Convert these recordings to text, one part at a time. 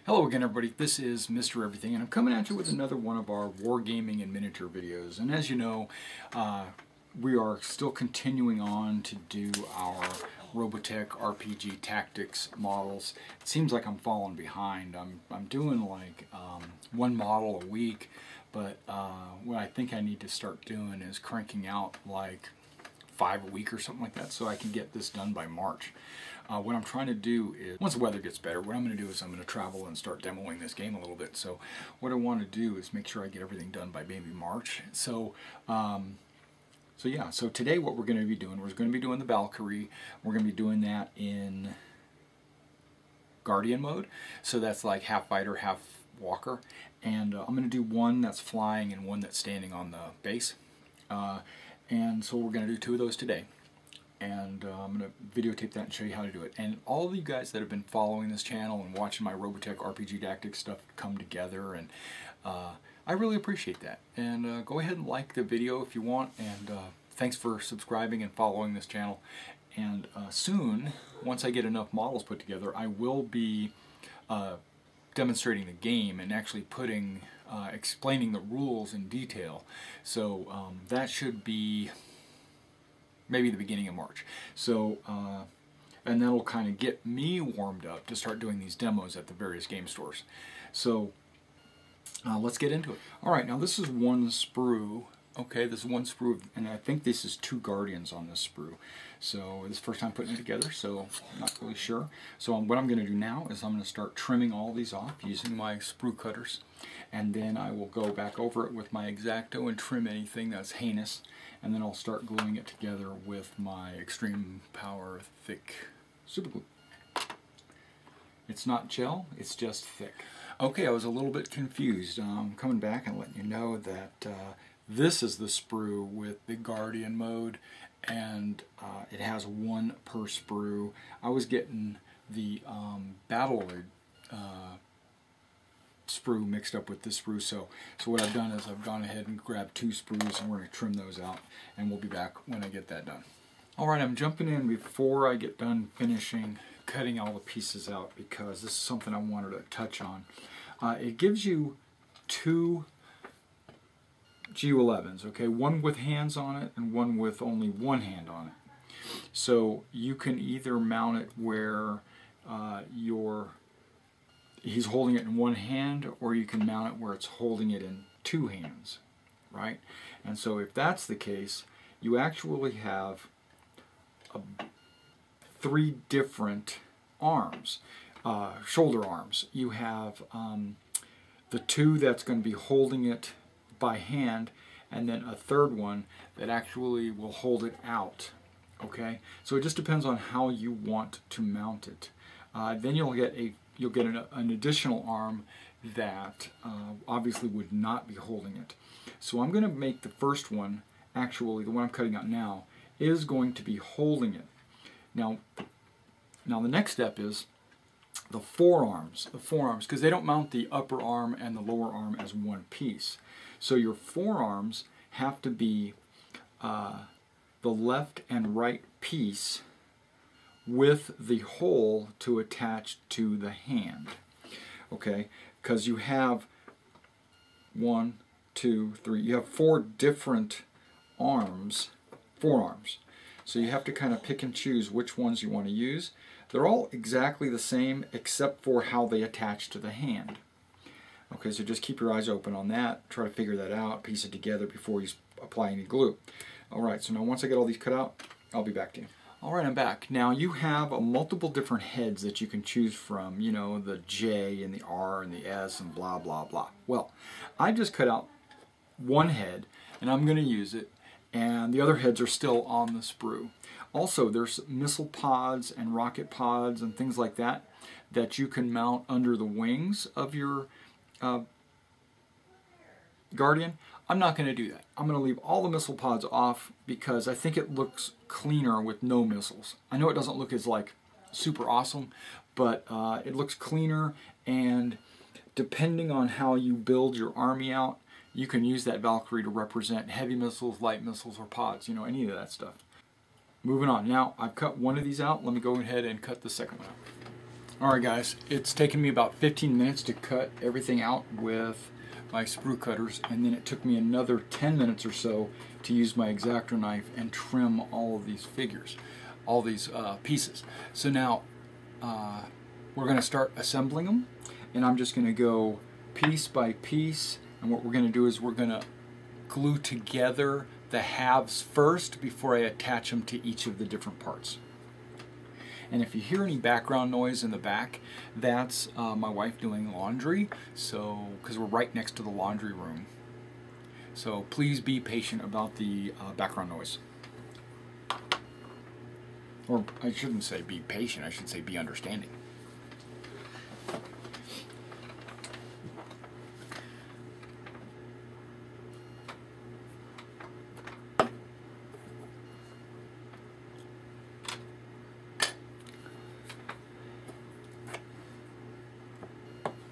Hello again, everybody. This is Mr. Everything, and I'm coming at you with another one of our Wargaming and miniature videos. And as you know, we are still continuing on to do our Robotech RPG tactics models. It seems like I'm falling behind. I'm doing like one model a week, but what I think I need to start doing is cranking out like 5 a week or something like that, so I can get this done by March. What I'm trying to do is, once the weather gets better, what I'm going to do is I'm going to travel and start demoing this game a little bit. So what I want to do is make sure I get everything done by maybe March. So so today what we're going to be doing, we're going to be doing the Valkyrie. We're going to be doing that in Guardian mode. So that's like half fighter, half walker. And I'm going to do one that's flying and one that's standing on the base. And so we're going to do 2 of those today. And I'm going to videotape that and show you how to do it. And all of you guys that have been following this channel and watching my Robotech RPG tactics stuff come together, and I really appreciate that. And go ahead and like the video if you want, and thanks for subscribing and following this channel. And soon, once I get enough models put together, I will be demonstrating the game and actually explaining the rules in detail. So that should be maybe the beginning of March. So, and that'll kind of get me warmed up to start doing these demos at the various game stores. So, let's get into it. Alright, now this is one sprue. Okay, this is one sprue, and I think this is 2 Guardians on this sprue. So, this is the first time putting it together, so I'm not really sure. So, what I'm going to do now is I'm going to start trimming all these off using my sprue cutters. And then I will go back over it with my X-Acto and trim anything that's heinous. And then I'll start gluing it together with my Extreme Power Thick Super Glue. It's not gel, it's just thick. Okay, I was a little bit confused. I'm coming back and letting you know that this is the sprue with the Guardian mode, and it has 1 per sprue. I was getting the Battle sprue mixed up with this sprue, so what I've done is I've gone ahead and grabbed 2 sprues, and we're going to trim those out, and we'll be back when I get that done. Alright, I'm jumping in before I get done finishing cutting all the pieces out, because this is something I wanted to touch on. It gives you 2 GU11s, okay, one with hands on it and one with only 1 hand on it. So you can either mount it where he's holding it in 1 hand, or you can mount it where it's holding it in 2 hands, right? And so if that's the case, you actually have 3 different arms, shoulder arms. You have the 2 that's going to be holding it by hand, and then a 3rd one that actually will hold it out, okay? So it just depends on how you want to mount it. Then you'll get an additional arm that obviously would not be holding it. So I'm going to make the first one, actually the one I'm cutting out now, is going to be holding it. Now the next step is the forearms. The forearms, because they don't mount the upper arm and the lower arm as one piece. So your forearms have to be the left and right piece with the hole to attach to the hand, okay? Because you have 1, 2, 3, you have 4 different arms, forearms. So you have to kind of pick and choose which ones you want to use. They're all exactly the same except for how they attach to the hand. Okay, so just keep your eyes open on that, try to figure that out, piece it together before you apply any glue. Alright, so now once I get all these cut out, I'll be back to you. Alright, I'm back. Now you have multiple different heads that you can choose from, you know, the J and the R and the S and blah blah blah. Well, I just cut out 1 head and I'm going to use it, and the other heads are still on the sprue. Also, there's missile pods and rocket pods and things like that that you can mount under the wings of your Guardian. I'm not going to do that. I'm going to leave all the missile pods off because I think it looks cleaner with no missiles. I know it doesn't look as like super awesome, but it looks cleaner, and depending on how you build your army out, you can use that Valkyrie to represent heavy missiles, light missiles, or pods, you know, any of that stuff. Moving on. Now, I've cut one of these out. Let me go ahead and cut the second one out. Alright guys, it's taken me about 15 minutes to cut everything out with my sprue cutters, and then it took me another 10 minutes or so to use my X-Acto knife and trim all of these figures, all these pieces. So now we're going to start assembling them, and I'm just going to go piece by piece, and what we're going to do is we're going to glue together the halves first before I attach them to each of the different parts. And if you hear any background noise in the back, that's my wife doing laundry, so because we're right next to the laundry room. So please be patient about the background noise. Or I shouldn't say be patient, I should say be understanding.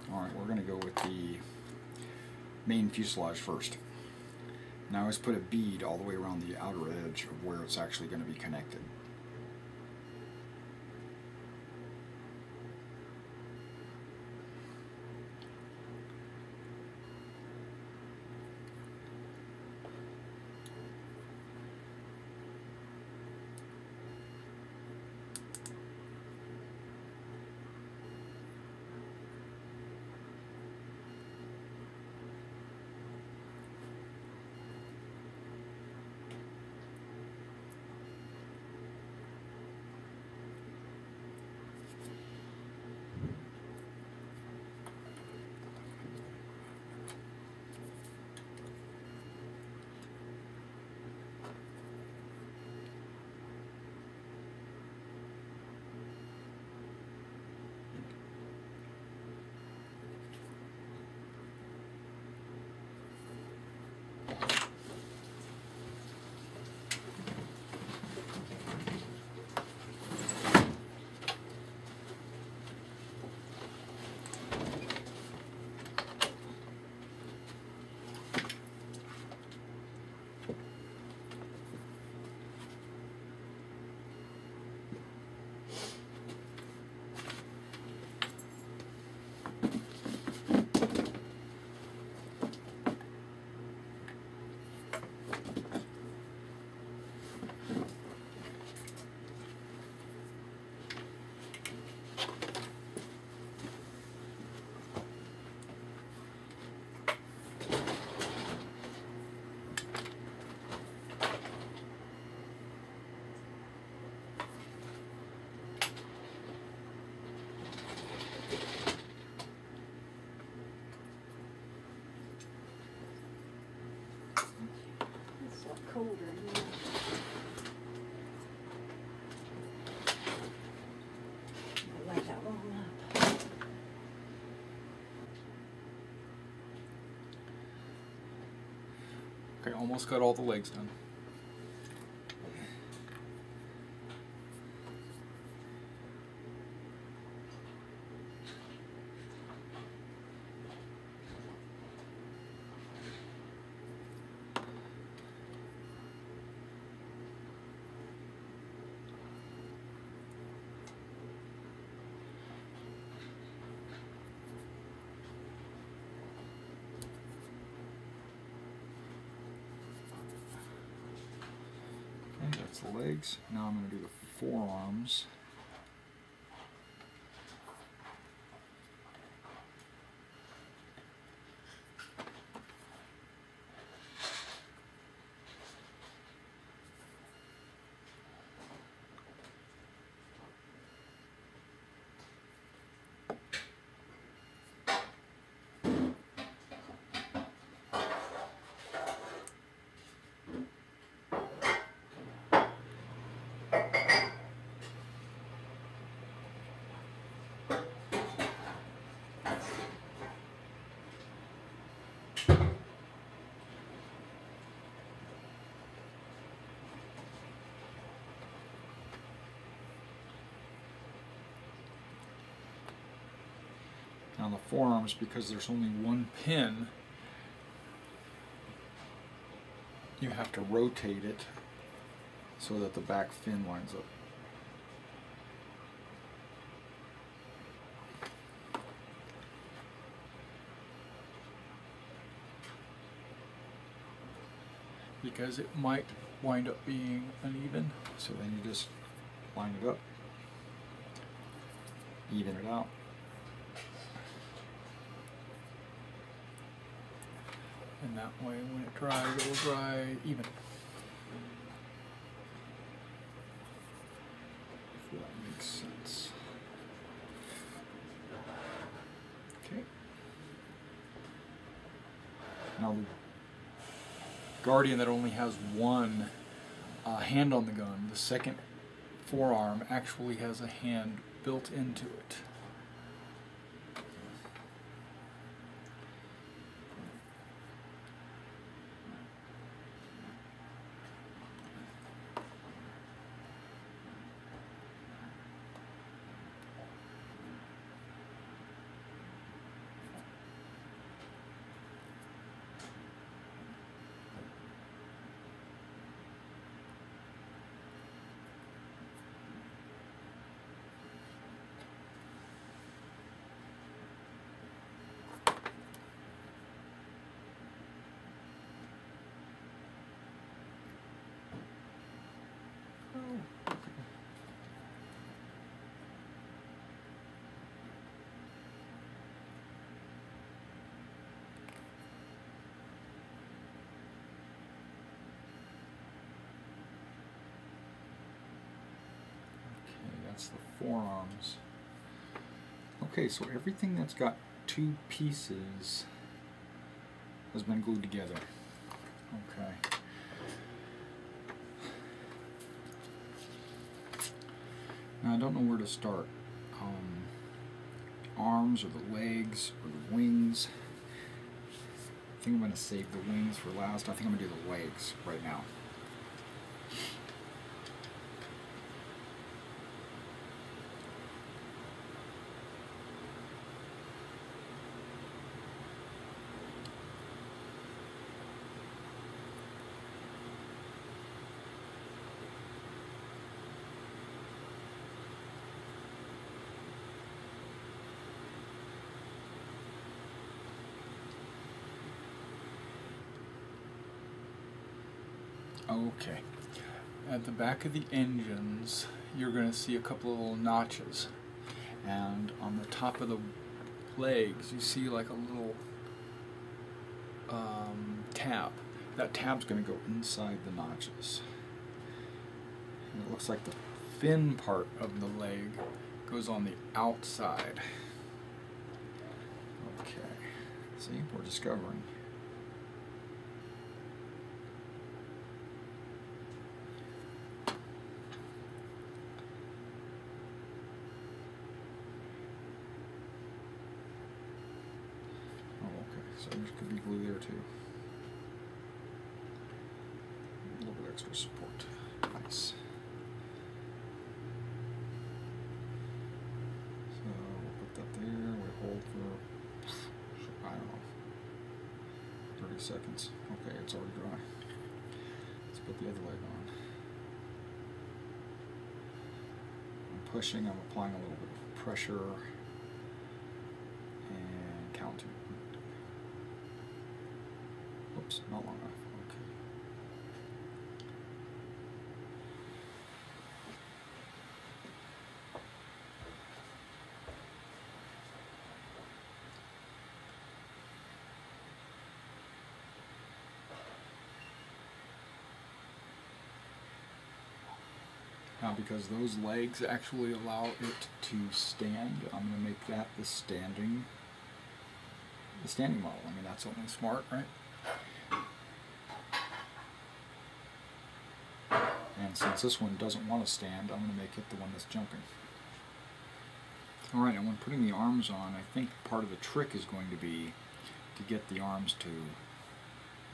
Alright, we're going to go with the main fuselage first. Now I always put a bead all the way around the outer edge of where it's actually going to be connected. Colder, yeah. I'll let that roll up. Okay, almost got all the legs done. That's the legs. Now I'm going to do the forearms. On the forearms, because there's only one pin, you have to rotate it so that the back fin lines up. because it might wind up being uneven. So then you just line it up, even it out. And that way when it dries, it will dry even. If that makes sense. Okay. Now the Guardian that only has one hand on the gun, the second forearm actually has a hand built into it. That's the forearms. Okay, so everything that's got two pieces has been glued together. Okay. Now I don't know where to start. Arms or the legs or the wings. I think I'm going to save the wings for last. I think I'm going to do the legs right now. Okay, at the back of the engines you're going to see a couple of little notches, and on the top of the legs you see like a little tab. That tab's going to go inside the notches, and it looks like the fin part of the leg goes on the outside. Okay, see, we're discovering. So there could be glue there too. A little bit extra support. Nice. So we'll put that there. We hold for, I don't know, 30 seconds. Okay, it's already dry. Let's put the other leg on. I'm pushing, I'm applying a little bit of pressure and counting. Oops, not long enough. Okay. Now, because those legs actually allow it to stand, I'm going to make that the standing model. I mean, that's only smart, right? And since this one doesn't want to stand, I'm going to make it the one that's jumping. Alright, and when putting the arms on, I think part of the trick is going to be to get the arms to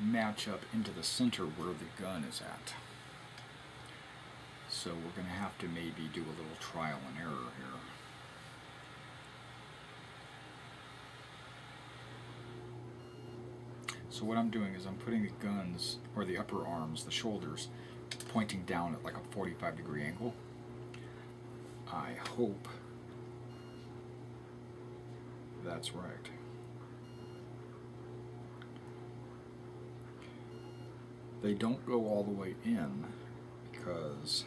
match up into the center where the gun is at. So we're going to have to maybe do a little trial and error here. So what I'm doing is I'm putting the guns, or the upper arms, the shoulders, pointing down at like a 45-degree angle. I hope that's right. they don't go all the way in because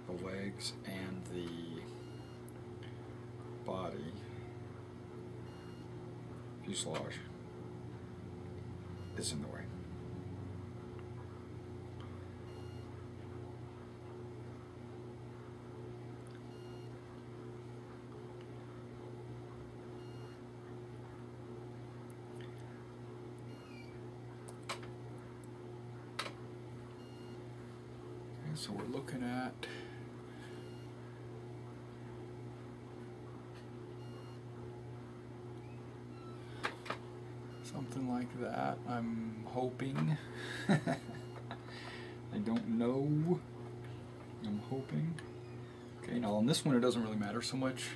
the legs and the body fuselage is in the way. So we're looking at something like that, I'm hoping. I don't know. I'm hoping. Okay, now on this one it doesn't really matter so much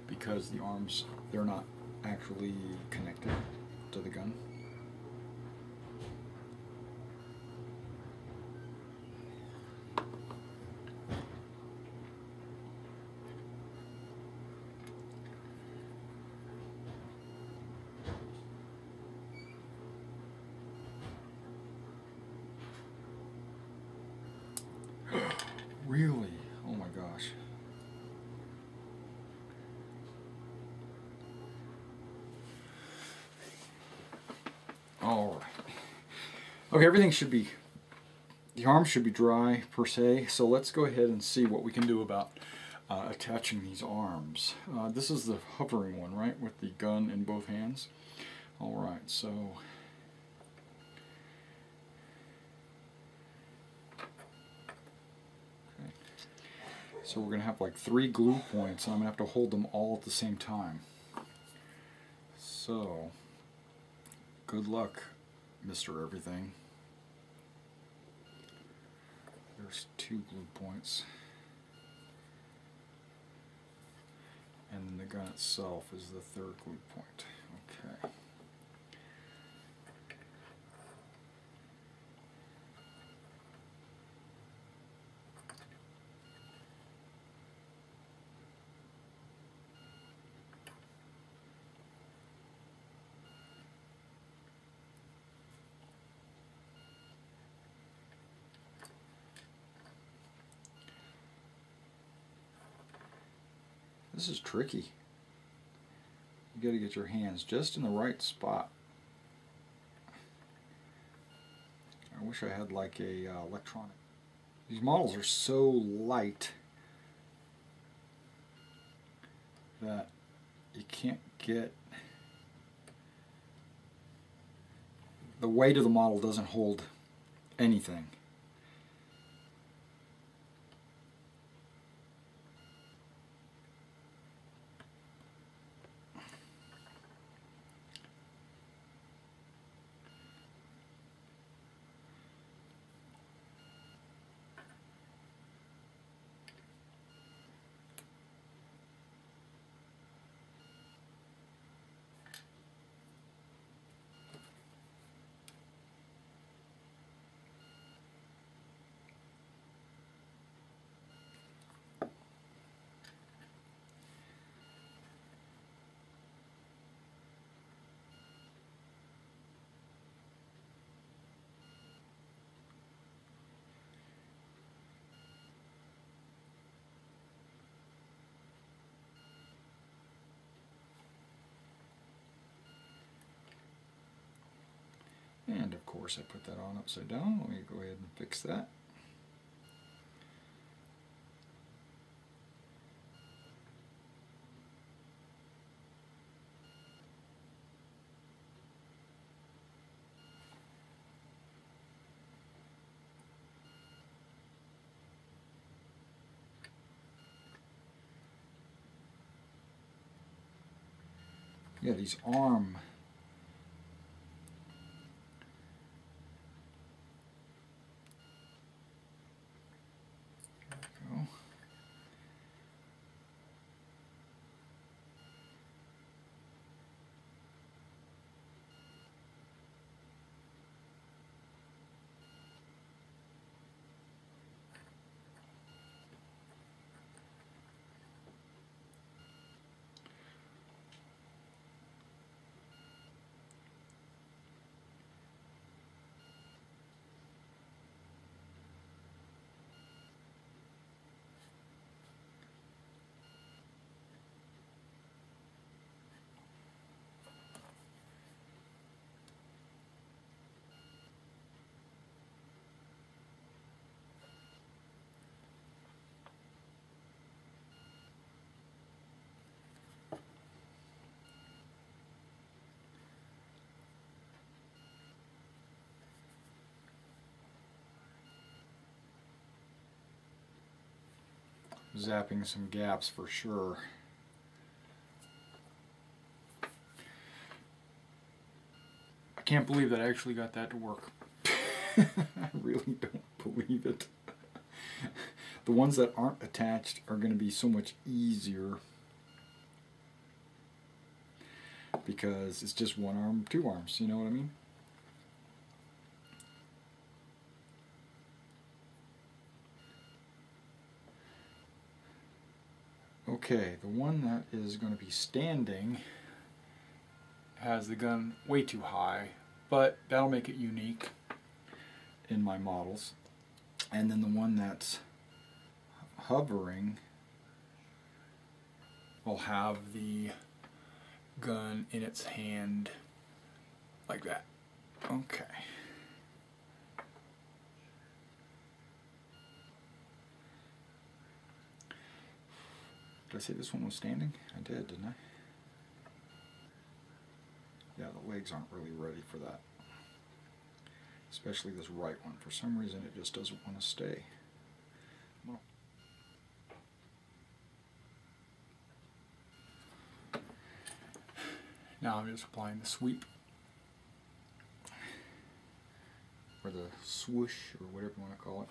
because the arms, they're not actually connected to the gun. Really? Oh my gosh. All right. Okay, everything should be, the arms should be dry per se, so let's go ahead and see what we can do about attaching these arms. This is the hovering one, right, with the gun in both hands. All right, so so we're going to have like 3 glue points, and I'm going to have to hold them all at the same time. So, good luck, Mr. Everything. There's 2 glue points. And the gun itself is the 3rd glue point. Okay. This is tricky. You got to get your hands just in the right spot. I wish I had like a electronic. These models are so light that you can't get, the weight of the model doesn't hold anything. And of course I put that on upside down. Let me go ahead and fix that. Yeah, these arm zapping some gaps for sure. I can't believe that I actually got that to work. I really don't believe it. The ones that aren't attached are going to be so much easier because it's just one arm, two arms, you know what I mean? Okay, the one that is going to be standing has the gun way too high, but that'll make it unique in my models. And then the one that's hovering will have the gun in its hand like that. Okay. Did I say this one was standing? I did, didn't I? Yeah, the legs aren't really ready for that. Especially this right one. For some reason it just doesn't want to stay. Well, now I'm just applying the sweep. Or the swoosh, or whatever you want to call it.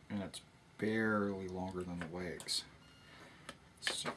And it's barely longer than the legs. So,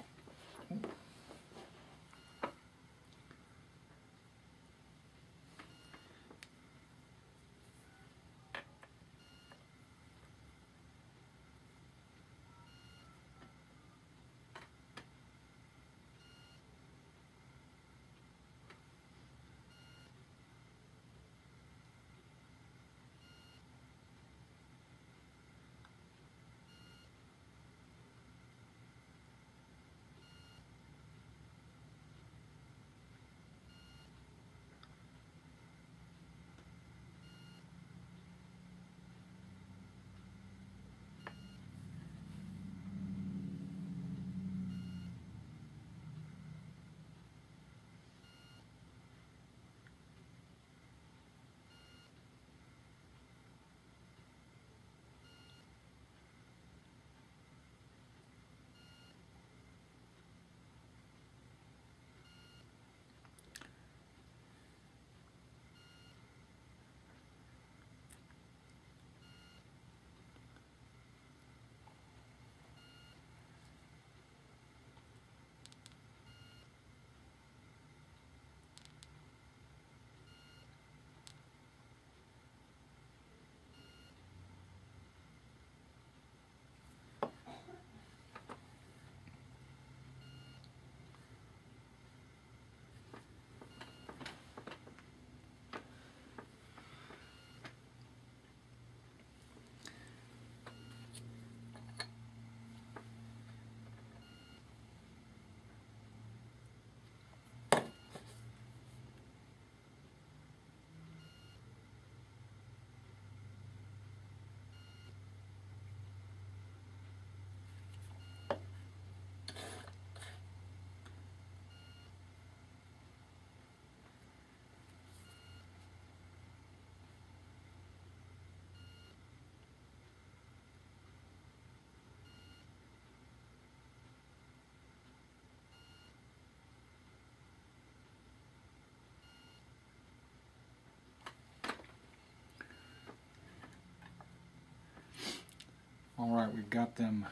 alright, we've got them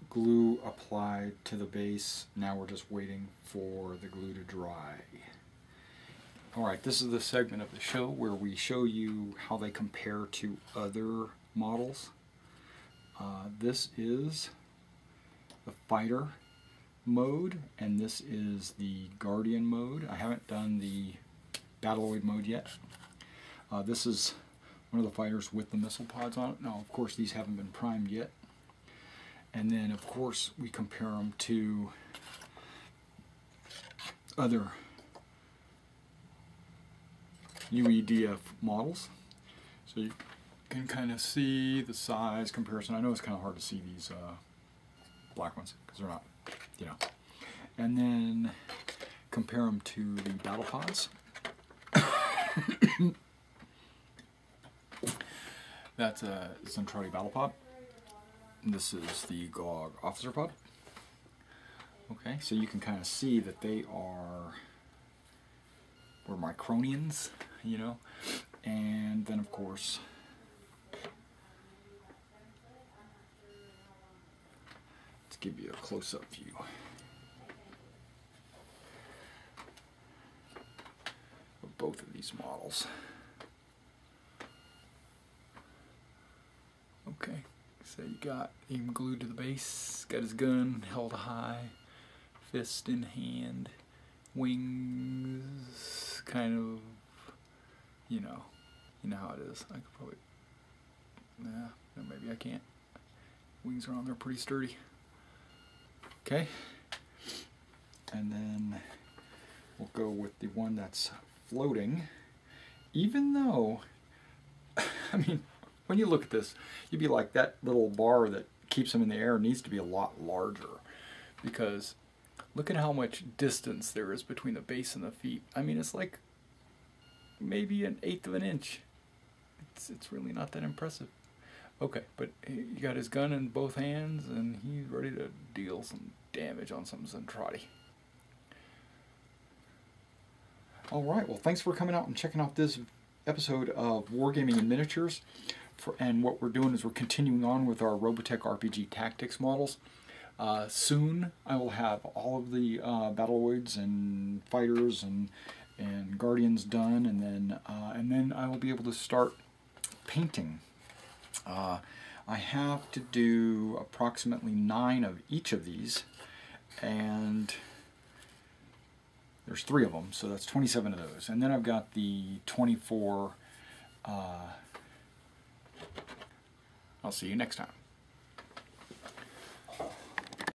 glue applied to the base. Now we're just waiting for the glue to dry. Alright, this is the segment of the show where we show you how they compare to other models. This is the fighter mode, and this is the guardian mode. I haven't done the battleoid mode yet. This is one of the fighters with the missile pods on it. Now, of course, these haven't been primed yet. And then, of course, we compare them to other UEDF models. So you can kind of see the size comparison. I know it's kind of hard to see these black ones because they're not, you know. and then compare them to the battle pods. That's a Zentradi battle pod. This is the Gog officer pod. Okay, so you can kind of see that they are Micronians, you know, and then of course let's give you a close-up view. Of both of these models. Okay, so you got him glued to the base, got his gun held high, fist in hand, wings, kind of, you know how it is. I could probably, nah, maybe I can't. Wings are on there pretty sturdy. Okay, and then we'll go with the one that's floating, even though, I mean, when you look at this, you'd be like, that little bar that keeps them in the air needs to be a lot larger, because look at how much distance there is between the base and the feet. I mean, it's like maybe 1/8 of an inch. It's really not that impressive. Okay, but you got his gun in both hands, and he's ready to deal some damage on some Zentradi. Alright, well, thanks for coming out and checking out this episode of Wargaming in Miniatures. And what we're doing is we're continuing on with our Robotech RPG Tactics models. Soon I will have all of the Battleoids and fighters and Guardians done, and then I will be able to start painting. I have to do approximately 9 of each of these, and there's 3 of them, so that's 27 of those. And then I've got the 24. I'll see you next time.